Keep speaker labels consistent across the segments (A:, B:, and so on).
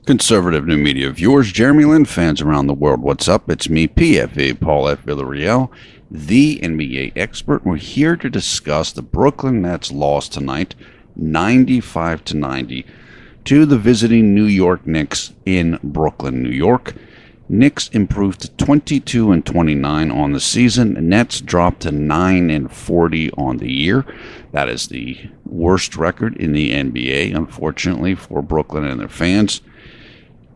A: Conservative New Media viewers, J-Lin fans around the world, what's up? It's me, PFA, Paul F. Villarreal, the NBA expert. We're here to discuss the Brooklyn Nets loss tonight, 95-90, to the visiting New York Knicks in Brooklyn, New York. Knicks improved to 22-29 on the season. Nets dropped to 9-40 on the year. That is the worst record in the NBA, unfortunately, for Brooklyn and their fans.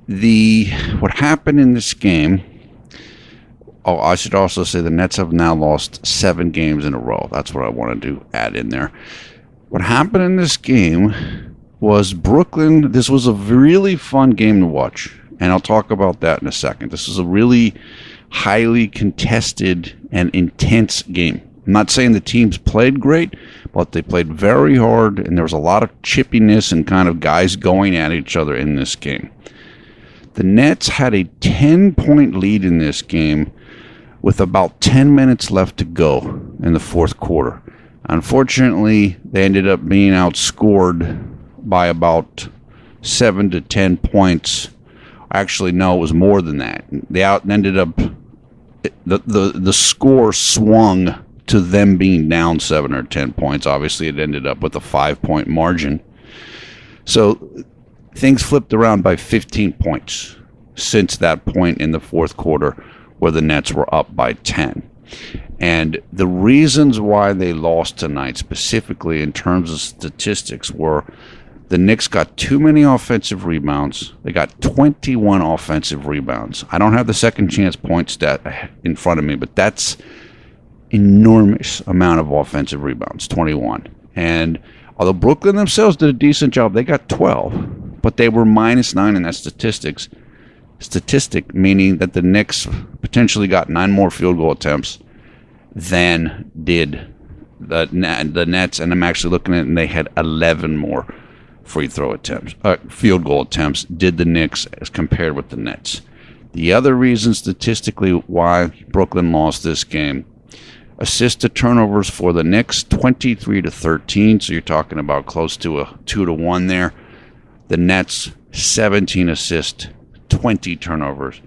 A: What happened in this game, I should also say the Nets have now lost 7 games in a row. That's what I wanted to add in there. What happened in this game was Brooklyn, this was a really fun game to watch, and I'll talk about that in a second. This is a really highly contested and intense game. I'm not saying the teams played great, but they played very hard, and there was a lot of chippiness and kind of guys going at each other in this game. The Nets had a 10-point lead in this game with about 10 minutes left to go in the fourth quarter. Unfortunately, they ended up being outscored by about 7 to 10 points. Actually, no, it was more than that. The score swung to them being down 7 or 10 points. Obviously, it ended up with a 5-point margin. So things flipped around by 15 points since that point in the fourth quarter where the Nets were up by 10. And the reasons why they lost tonight, specifically in terms of statistics, were the Knicks got too many offensive rebounds. They got 21 offensive rebounds. I don't have the second chance point stat in front of me, but that's enormous amount of offensive rebounds, 21. And although Brooklyn themselves did a decent job, they got 12. But they were -9 in that statistic, meaning that the Knicks potentially got 9 more field goal attempts than did the Nets. And I'm actually looking at it, and they had 11 more field goal attempts, did the Knicks as compared with the Nets. The other reason statistically why Brooklyn lost this game, assist to turnovers for the Knicks, 23-13, so you're talking about close to a 2-1 there. The Nets, 17 assists, 20 turnovers.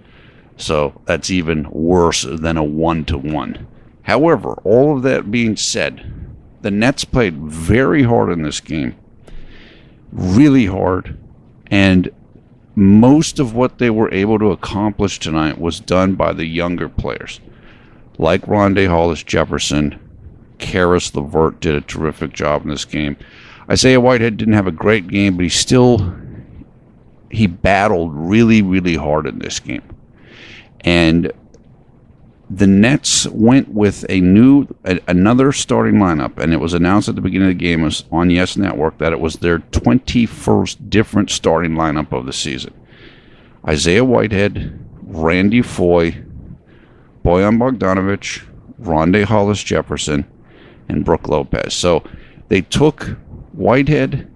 A: So that's even worse than a 1-1. However, all of that being said, the Nets played very hard in this game. Really hard. And most of what they were able to accomplish tonight was done by the younger players. Like Rondae Hollis-Jefferson, Caris LeVert did a terrific job in this game. Isaiah Whitehead didn't have a great game, but he battled really, really hard in this game. And the Nets went with another starting lineup, and it was announced at the beginning of the game on Yes Network that it was their 21st different starting lineup of the season. Isaiah Whitehead, Randy Foye, Bojan Bogdanovic, Rondae Hollis-Jefferson, and Brook Lopez. So they took Whitehead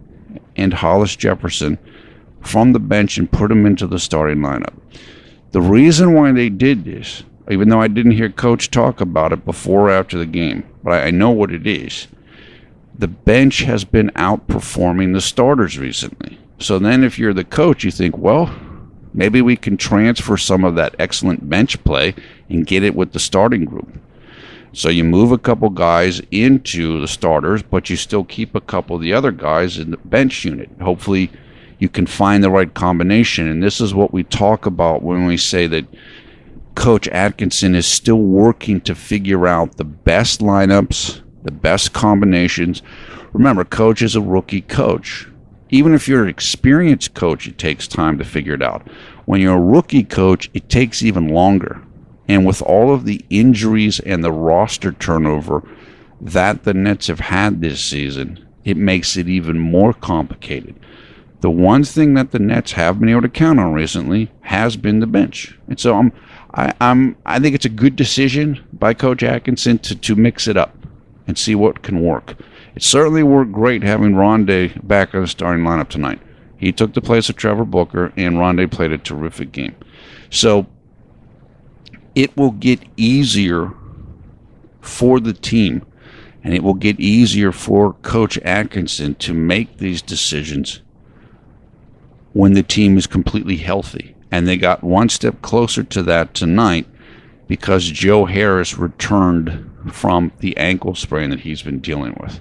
A: and Hollis-Jefferson from the bench and put them into the starting lineup. The reason why they did this, even though I didn't hear Coach talk about it before or after the game, but I know what it is, the bench has been outperforming the starters recently. So then if you're the coach, you think, well, maybe we can transfer some of that excellent bench play and get it with the starting group. So you move a couple guys into the starters, but you still keep a couple of the other guys in the bench unit. Hopefully you can find the right combination. And this is what we talk about when we say that Coach Atkinson is still working to figure out the best lineups, the best combinations. Remember, Coach is a rookie coach. Even if you're an experienced coach, it takes time to figure it out. When you're a rookie coach, it takes even longer. And with all of the injuries and the roster turnover that the Nets have had this season, it makes it even more complicated. The one thing that the Nets have been able to count on recently has been the bench. And so I think it's a good decision by Coach Atkinson to mix it up and see what can work. It certainly worked great having Rondae back in the starting lineup tonight. He took the place of Trevor Booker, and Rondae played a terrific game. So it will get easier for the team, and it will get easier for Coach Atkinson to make these decisions when the team is completely healthy. And they got one step closer to that tonight because Joe Harris returned from the ankle sprain that he's been dealing with,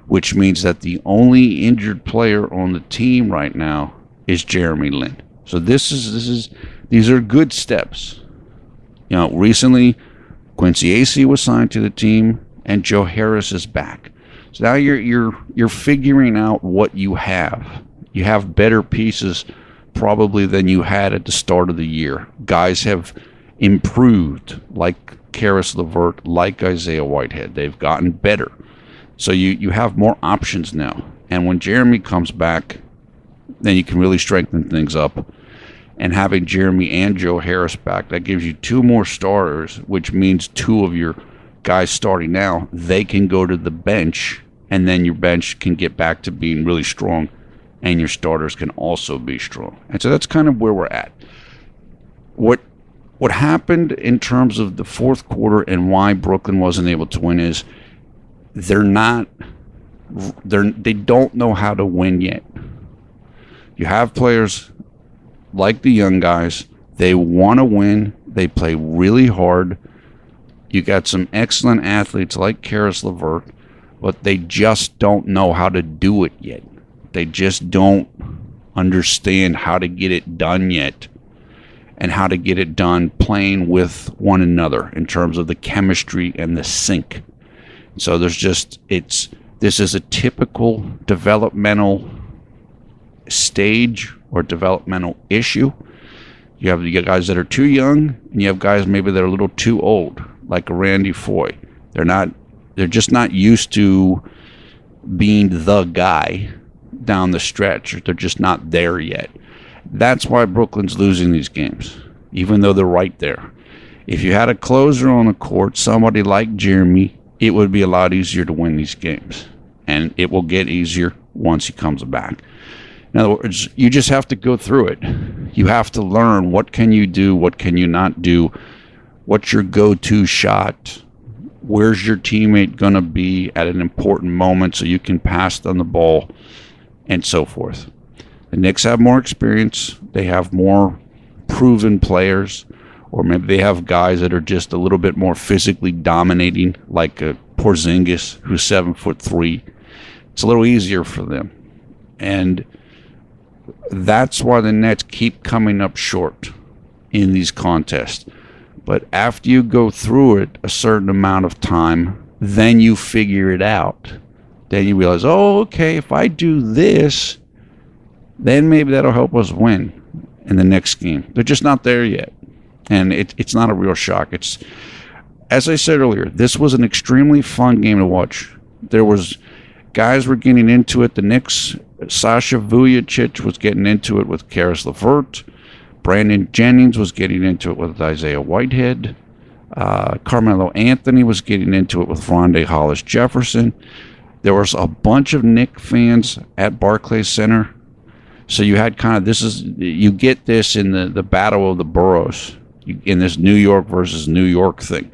A: which means that the only injured player on the team right now is Jeremy Lin. So these are good steps. You know, recently Quincy Acee was signed to the team and Joe Harris is back. So now you're figuring out what you have. You have better pieces probably than you had at the start of the year. Guys have improved, like Karis LeVert, like Isaiah Whitehead. They've gotten better. So you have more options now. And when Jeremy comes back, then you can really strengthen things up. And having Jeremy and Joe Harris back, that gives you two more starters, which means two of your guys starting now, they can go to the bench, and then your bench can get back to being really strong, and your starters can also be strong. And so that's kind of where we're at. What happened in terms of the fourth quarter and why Brooklyn wasn't able to win is they don't know how to win yet. You have players like the young guys. They want to win. They play really hard. You got some excellent athletes like Karis LeVert, but they just don't know how to do it yet. They just don't understand how to get it done yet and how to get it done playing with one another in terms of the chemistry and the sync. So this is a typical developmental stage or developmental issue. You have guys that are too young, and you have guys maybe that are a little too old, like a Randy Foye. They're just not used to being the guy down the stretch. They're just not there yet. That's why Brooklyn's losing these games, even though they're right there. If you had a closer on the court, somebody like Jeremy, it would be a lot easier to win these games. And it will get easier once he comes back. In other words, you just have to go through it. You have to learn what can you do, what can you not do, what's your go-to shot, where's your teammate going to be at an important moment so you can pass them the ball, and so forth. The Knicks have more experience. They have more proven players, or maybe they have guys that are just a little bit more physically dominating, like a Porzingis, who's 7'3". It's a little easier for them. And that's why the Nets keep coming up short in these contests. But after you go through it a certain amount of time, then you figure it out. Then you realize, oh, okay, if I do this, then maybe that'll help us win in the next game. They're just not there yet. And it's not a real shock. It's, as I said earlier, this was an extremely fun game to watch. There was guys were getting into it. The Knicks, Sasha Vujacic was getting into it with Karis LeVert. Brandon Jennings was getting into it with Isaiah Whitehead. Carmelo Anthony was getting into it with Rondé Hollis-Jefferson. There was a bunch of Knicks fans at Barclays Center. So you had you get this in the battle of the boroughs, in this New York versus New York thing.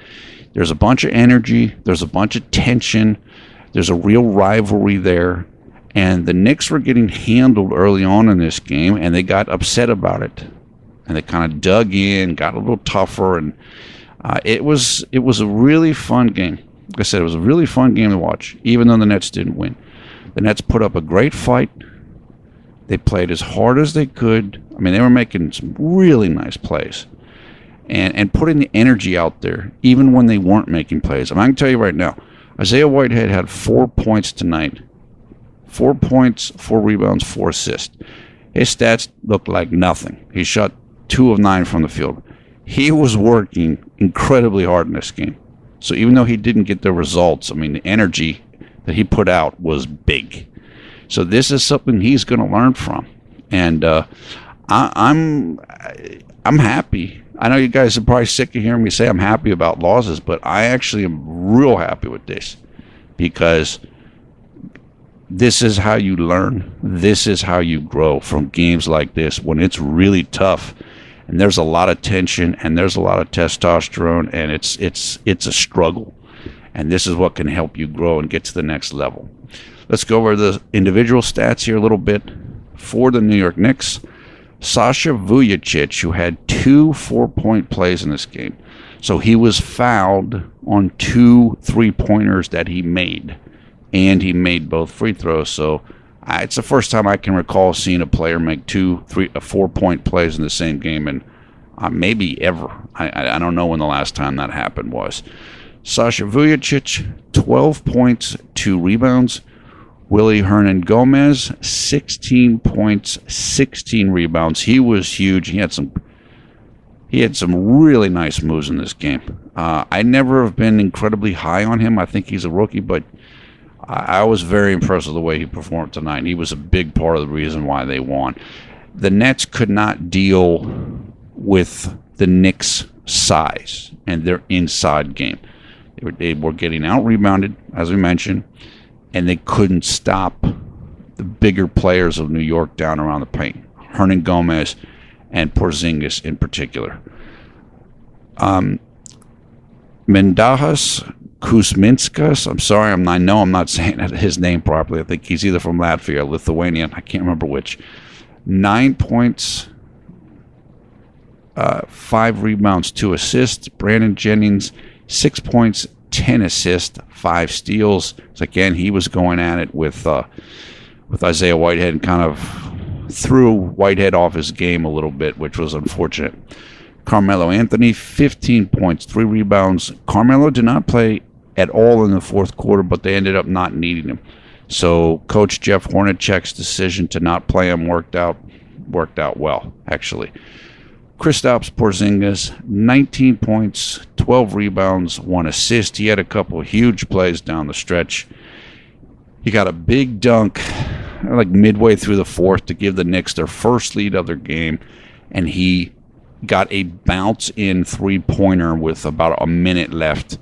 A: There's a bunch of energy. There's a bunch of tension. There's a real rivalry there. And the Knicks were getting handled early on in this game, and they got upset about it. And they kind of dug in, got a little tougher, and it was a really fun game. Like I said, it was a really fun game to watch, even though the Nets didn't win. The Nets put up a great fight. They played as hard as they could. I mean, they were making some really nice plays and putting the energy out there, even when they weren't making plays. I mean, I can tell you right now, Isaiah Whitehead had 4 points tonight. 4 points, 4 rebounds, 4 assists. His stats looked like nothing. He shot 2 of 9 from the field. He was working incredibly hard in this game. So even though he didn't get the results, I mean, the energy that he put out was big. So this is something he's going to learn from. And I'm happy. I know you guys are probably sick of hearing me say I'm happy about losses, but I actually am real happy with this, because this is how you learn. This is how you grow from games like this when it's really tough and there's a lot of tension and there's a lot of testosterone and it's a struggle. And this is what can help you grow and get to the next level. Let's go over the individual stats here a little bit. For the New York Knicks, Sasha Vujacic, who had 2 4-point plays in this game. So he was fouled on 2 3-pointers that he made. And he made both free throws. So it's the first time I can recall seeing a player make 2 4-point plays in the same game, and maybe ever. I don't know when the last time that happened was. Sasha Vujacic, 12 points, 2 rebounds. Willie Hernan Gomez, 16 points, 16 rebounds. He was huge. He had some really nice moves in this game. I never have been incredibly high on him. I think he's a rookie, but I was very impressed with the way he performed tonight. He was a big part of the reason why they won. The Nets could not deal with the Knicks' size and their inside game. They were getting out-rebounded, as we mentioned, and they couldn't stop the bigger players of New York down around the paint. Hernan Gomez and Porzingis in particular. Mendajas Kuzminskas, I'm sorry, I know I'm not saying his name properly. I think he's either from Latvia or Lithuania. I can't remember which. 9 points, 5 rebounds, 2 assists. Brandon Jennings, 6 points, 10 assists, 5 steals. So again, he was going at it with Isaiah Whitehead and kind of threw Whitehead off his game a little bit, which was unfortunate. Carmelo Anthony, 15 points, 3 rebounds. Carmelo did not play at all in the fourth quarter, but they ended up not needing him. So Coach Jeff Hornacek's decision to not play him worked out well, actually. Kristaps Porzingis, 19 points, 12 rebounds, 1 assist. He had a couple of huge plays down the stretch. He got a big dunk like midway through the fourth to give the Knicks their first lead of their game, and he got a bounce-in three-pointer with about a minute left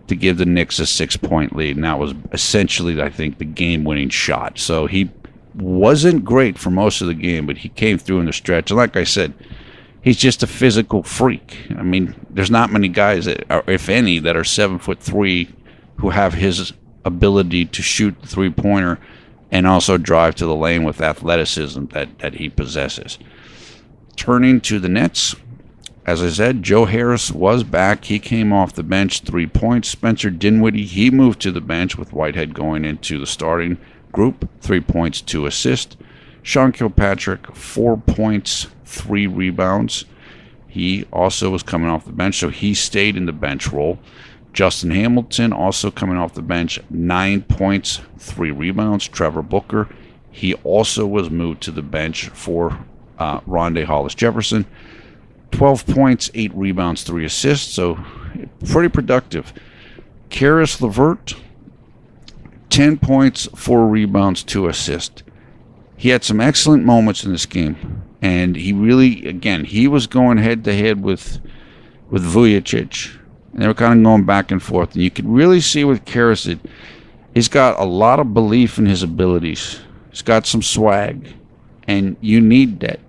A: to give the Knicks a 6-point lead, and that was essentially, I think, the game-winning shot. So he wasn't great for most of the game, but he came through in the stretch. And like I said, he's just a physical freak. I mean, there's not many guys, that if any, that are 7'3" who have his ability to shoot the three-pointer and also drive to the lane with athleticism that he possesses. Turning to the Nets, as I said, Joe Harris was back. He came off the bench, 3 points. Spencer Dinwiddie, he moved to the bench with Whitehead going into the starting group, 3 points, 2 assists. Sean Kilpatrick, 4 points, 3 rebounds. He also was coming off the bench, so he stayed in the bench role. Justin Hamilton, also coming off the bench, 9 points, 3 rebounds. Trevor Booker, he also was moved to the bench for Rondae Hollis-Jefferson. 12 points, 8 rebounds, 3 assists, so pretty productive. Karis LeVert, 10 points, 4 rebounds, 2 assists. He had some excellent moments in this game, and he really, again, he was going head-to-head with Vujacic, and they were kind of going back and forth, and you could really see with Karis that he's got a lot of belief in his abilities. He's got some swag, and you need that,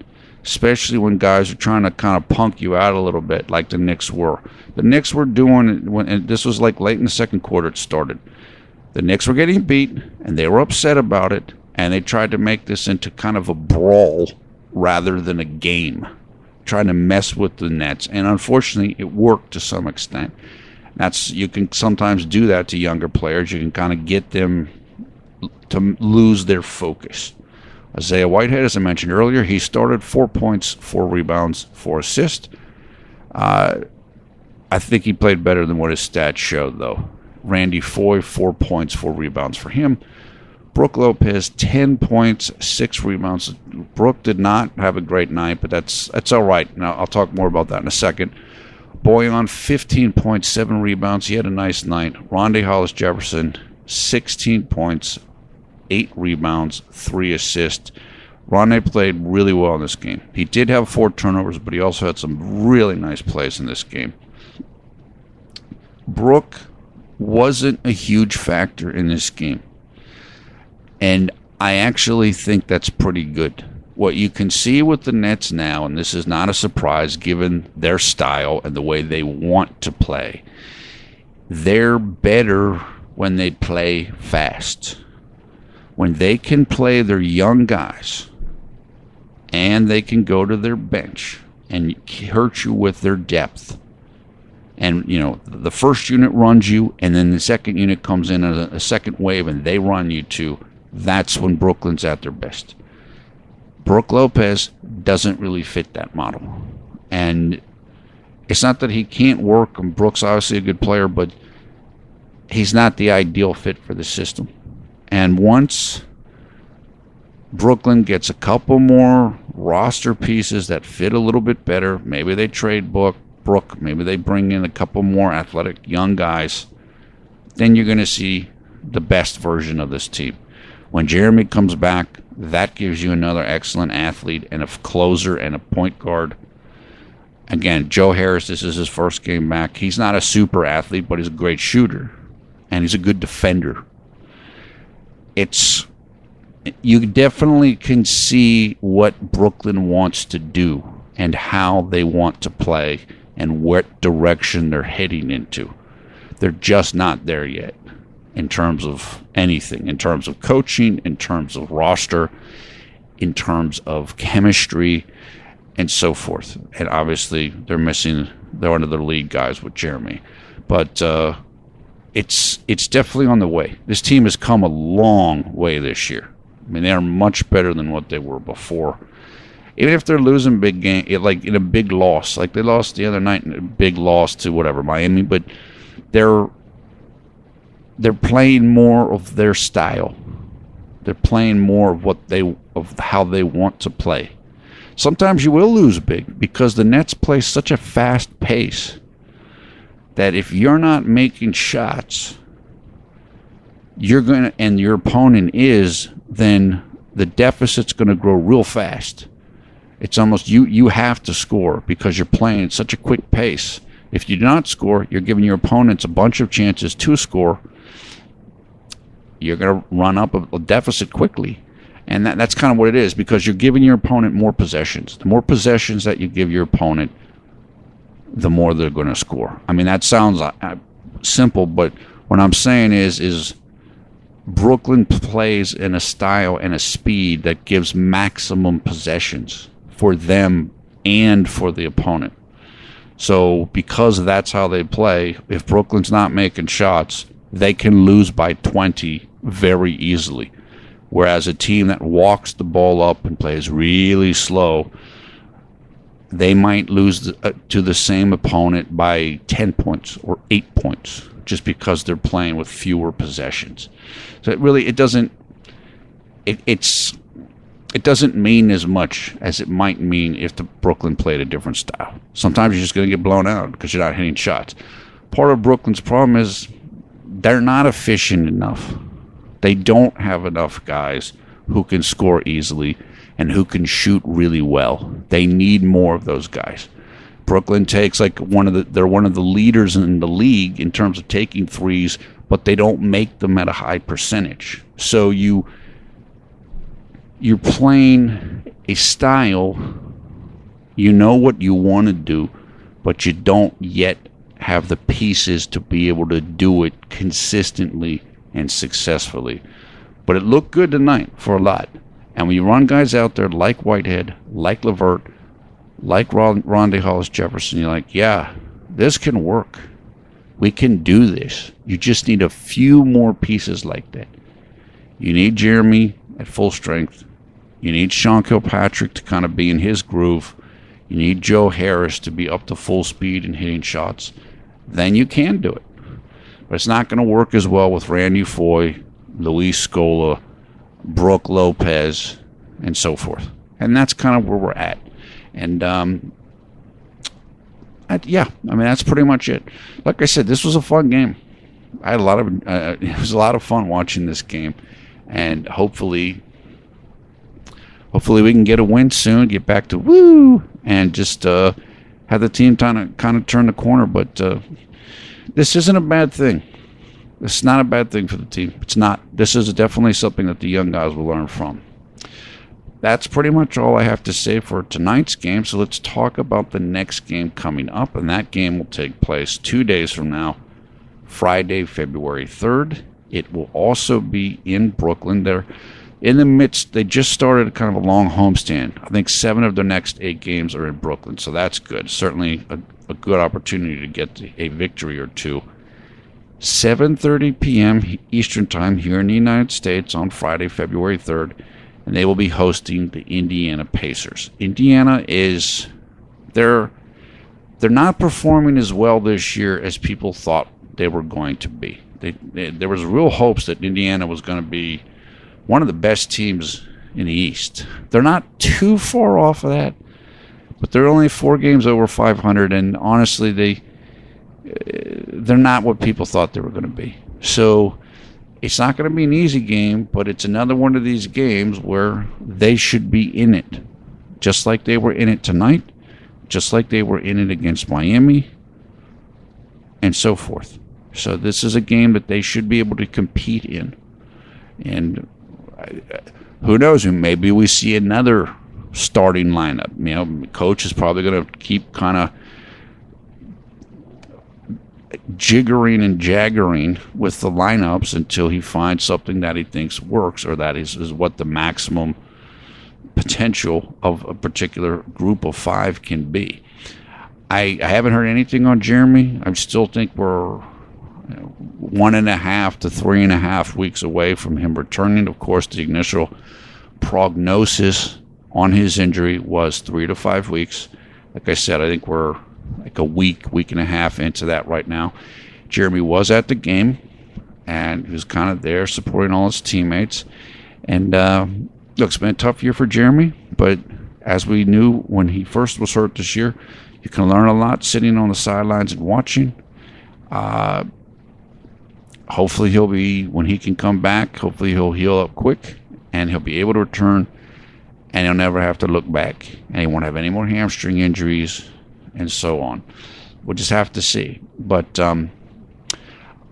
A: especially when guys are trying to kind of punk you out a little bit like the Knicks were. The Knicks were doing it, and this was like late in the second quarter it started. The Knicks were getting beat, and they were upset about it, and they tried to make this into kind of a brawl rather than a game, trying to mess with the Nets, and unfortunately it worked to some extent. You can sometimes do that to younger players. You can kind of get them to lose their focus. Isaiah Whitehead, as I mentioned earlier, he started 4 points, 4 rebounds, 4 assists. I think he played better than what his stats showed, though. Randy Foye, 4 points, 4 rebounds for him. Brook Lopez, 10 points, 6 rebounds. Brook did not have a great night, but that's all right. Now, I'll talk more about that in a second. Boyan, 15 points, 7 rebounds. He had a nice night. Rondae Hollis-Jefferson, 16 points, 8 rebounds, 3 assists. Rondae played really well in this game. He did have 4 turnovers, but he also had some really nice plays in this game. Brook wasn't a huge factor in this game, and I actually think that's pretty good. What you can see with the Nets now, and this is not a surprise given their style and the way they want to play, they're better when they play fast. When they can play their young guys and they can go to their bench and hurt you with their depth. And, the first unit runs you, and then the second unit comes in as a second wave, and they run you too. That's when Brooklyn's at their best. Brook Lopez doesn't really fit that model. And it's not that he can't work, and Brook's obviously a good player, but he's not the ideal fit for the system. And once Brooklyn gets a couple more roster pieces that fit a little bit better, maybe they trade Brook, maybe they bring in a couple more athletic young guys, then you're going to see the best version of this team. When Jeremy comes back, that gives you another excellent athlete and a closer and a point guard. Again, Joe Harris, this is his first game back. He's not a super athlete, but he's a great shooter, and he's a good defender. You definitely can see what Brooklyn wants to do and how they want to play and what direction they're heading into. They're just not there yet in terms of anything, in terms of coaching, in terms of roster, in terms of chemistry, and so forth. And obviously, they're one of their lead guys with Jeremy. But it's definitely on the way. This team has come a long way this year. I mean, they are much better than what they were before. Even if they're losing big game, like in a big loss, like they lost the other night in a big loss to Miami, but they're playing more of their style. They're playing more of how they want to play. Sometimes you will lose big because the Nets play such a fast pace that if you're not making shots, and your opponent is, then the deficit's going to grow real fast. It's almost you have to score because you're playing at such a quick pace. If you do not score, you're giving your opponents a bunch of chances to score. You're going to run up a deficit quickly. And that's kind of what it is, because you're giving your opponent more possessions. The more possessions that you give your opponent, the more they're going to score. I mean, that sounds simple, but what I'm saying is Brooklyn plays in a style and a speed that gives maximum possessions for them and for the opponent. So because that's how they play, if Brooklyn's not making shots, they can lose by 20 very easily. Whereas a team that walks the ball up and plays really slow, they might lose to the same opponent by 10 points or 8 points just because they're playing with fewer possessions. So it doesn't mean as much as it might mean if the Brooklyn played a different style. Sometimes you're just going to get blown out because you're not hitting shots. Part of Brooklyn's problem is they're not efficient enough. They don't have enough guys who can score easily and who can shoot really well. They need more of those guys. Brooklyn takes they're one of the leaders in the league in terms of taking threes, but they don't make them at a high percentage. So you're playing a style, you know what you want to do, but you don't yet have the pieces to be able to do it consistently and successfully. But it looked good tonight for a lot. And when you run guys out there like Whitehead, like LeVert, like Rondae Hollis-Jefferson, you're like, yeah, this can work. We can do this. You just need a few more pieces like that. You need Jeremy at full strength. You need Sean Kilpatrick to kind of be in his groove. You need Joe Harris to be up to full speed and hitting shots. Then you can do it. But it's not going to work as well with Randy Foye, Luis Scola, Brook Lopez, and so forth. And that's kind of where we're at. And, that's pretty much it. Like I said, this was a fun game. I had it was a lot of fun watching this game. And hopefully we can get a win soon, get back to woo, and just have the team kind of turn the corner. But this isn't a bad thing. It's not a bad thing for the team. It's not. This is definitely something that the young guys will learn from. That's pretty much all I have to say for tonight's game. So let's talk about the next game coming up. And that game will take place 2 days from now, Friday, February 3rd. It will also be in Brooklyn. in the midst, they just started kind of a long homestand. I think 7 of their next 8 games are in Brooklyn, so that's good. Certainly a good opportunity to get a victory or two. 7:30 p.m. Eastern Time here in the United States on Friday, February 3rd, and they will be hosting the Indiana Pacers. Indiana is they're not performing as well this year as people thought they were going to be. There was real hopes that Indiana was going to be one of the best teams in the East. They're not too far off of that, but they're only 4 games over 500, and honestly, they're not what people thought they were going to be. So it's not going to be an easy game, but it's another one of these games where they should be in it, just like they were in it tonight, just like they were in it against Miami, and so forth. So this is a game that they should be able to compete in. And who knows, maybe we see another starting lineup. You know, coach is probably going to keep kind of jiggering and jaggering with the lineups until he finds something that he thinks works, or that is what the maximum potential of a particular group of 5 can be. I haven't heard anything on Jeremy. I still think we're 1.5 to 3.5 weeks away from him returning. Of course, the initial prognosis on his injury was 3 to 5 weeks. Like I said, I think we're like a week and a half into that right now. Jeremy was at the game, and he was kind of there supporting all his teammates. And look, it's been a tough year for Jeremy, but as we knew when he first was hurt this year, you can learn a lot sitting on the sidelines and watching. Hopefully he'll be, when he can come back, hopefully he'll heal up quick, and he'll be able to return, and he'll never have to look back, and he won't have any more hamstring injuries, and so on. We'll just have to see. But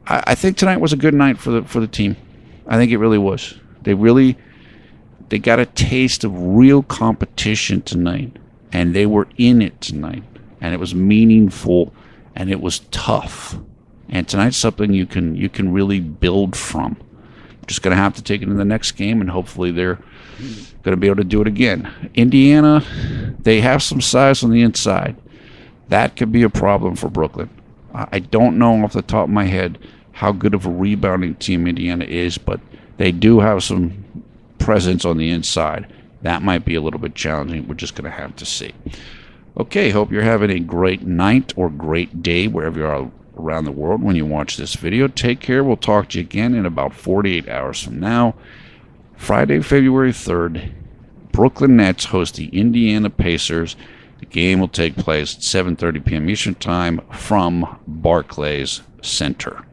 A: I think tonight was a good night for the team. I think it really was. They got a taste of real competition tonight, and they were in it tonight, and it was meaningful, and it was tough. And tonight's something you can really build from. Just going to have to take it in the next game, and hopefully they're going to be able to do it again. Indiana, they have some size on the inside. That could be a problem for Brooklyn. I don't know off the top of my head how good of a rebounding team Indiana is, but they do have some presence on the inside. That might be a little bit challenging. We're just going to have to see. Okay, hope you're having a great night or great day wherever you are around the world when you watch this video. Take care. We'll talk to you again in about 48 hours from now. Friday, February 3rd, Brooklyn Nets host the Indiana Pacers. The game will take place at 7:30 p.m. Eastern Time from Barclays Center.